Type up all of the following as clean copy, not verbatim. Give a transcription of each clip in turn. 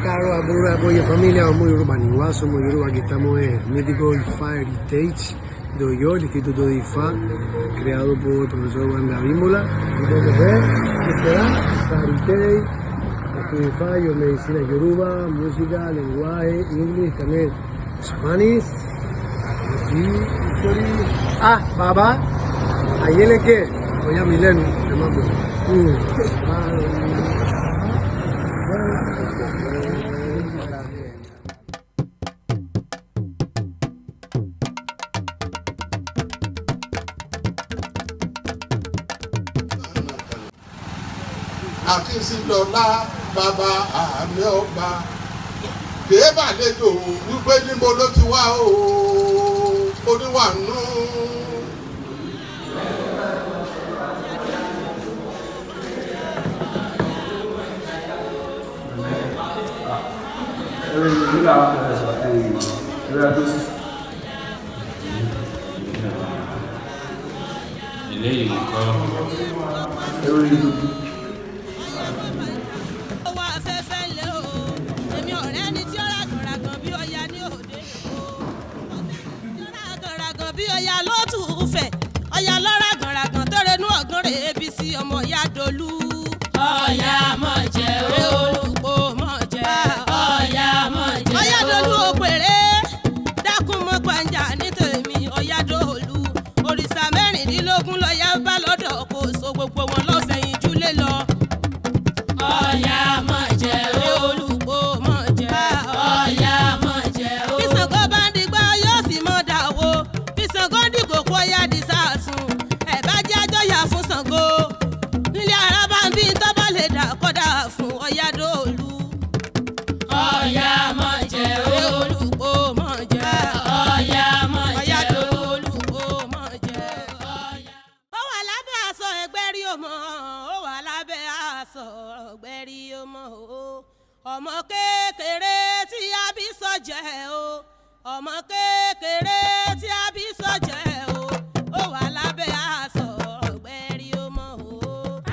Caro apoyo familia, somos Yoruba, somos Yoruba que estamos en Mítico IFA Heritage de Oyo, el Instituto de IFA, creado por el profesor Wanda Bímbola. Heritage, IFA, medicina Yoruba, música, lenguaje, inglés, también Spanish, Baba, ayer es que, oye, Mileno, te mando. Akínsílọ́lá bàbá àmì ọba dèébà lẹ́jọ́ wípé níbo ló ti wá o oníwà nù. Eléyìí nǹkan. Ọya ló tù ú fẹ̀ ọya lọ́ra gànràgàn tó renú ọ̀gán rè é bí sí ọmọ ìyá dolú. Ọya mọ̀ jẹ́ olùkó mọ̀ jẹ́ ọya mọ̀ jẹ́ ọya dolú òpèrè dákun mọ́ gbàǹjà ní tèmi ọya dolú òrìṣà mẹ́rìndínlógún lọ́ya bá lọ́dọ̀ kò so gbogbo wọn lọ́fẹ̀yìn júlé lọ. Ọya mọ̀ jẹ́ olùkó mọ̀ jẹ́ ọya mọ̀ jẹ́ o. Bí Ṣàngó bá ń digbá yóò sì mọ̀ dà wo. Ṣàngó dìgbò kó ọya di sàásùn ẹ̀ bá jẹ́ àjọyà fún Ṣàngó nílé ara bá ń bí tọ́ba lè dà kọ́dà fún ọya dòòlù. Ọya mọ̀ jẹ́ olùkó mọ̀ jẹ́ ọya mọ̀ jẹ́ olùkó mọ̀ jẹ́ ọya. Ó wà lábẹ́ aṣọ ẹgbẹ́ rí ọmọ ó wà lábẹ́ aṣọ ẹgbẹ́ rí ọmọ o ọmọ kékeré tí a bí sọ́jẹ́ o ọmọ kékeré tí a bí sọ́jẹ́ o ó wà lábẹ́ aṣọ ọ̀gbẹ́rí ọmọ o.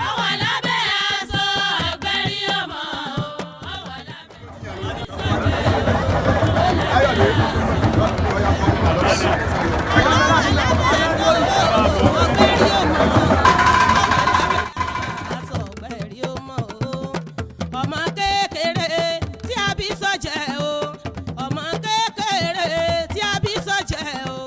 ó wà lábẹ́ aṣọ ọ̀gbẹ́rí ọmọ o. ó wà lábẹ́ aṣọ ọ̀gbẹ́rí ọmọ o. ọmọ kékeré tí a bí sọ́jẹ́ o ọmọ kékeré tí a bí sọ́jẹ́ o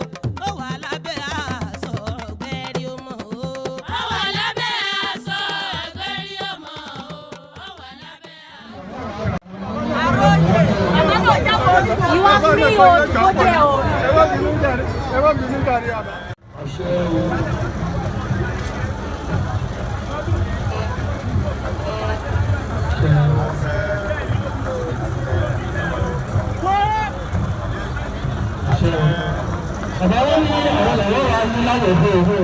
ó wà lábẹ́ aṣọ ọ̀gbẹ́rí ọmọ o. ó wà lábẹ́ aṣọ ọ̀gbẹ́rí ọmọ o. ó wà lábẹ́ ìwà fún mi ò tó jẹ o. ẹ wá bínú kárí àbá. Bàbá wọn ní àwọn làwọn wà ní láwọ̀ fún owó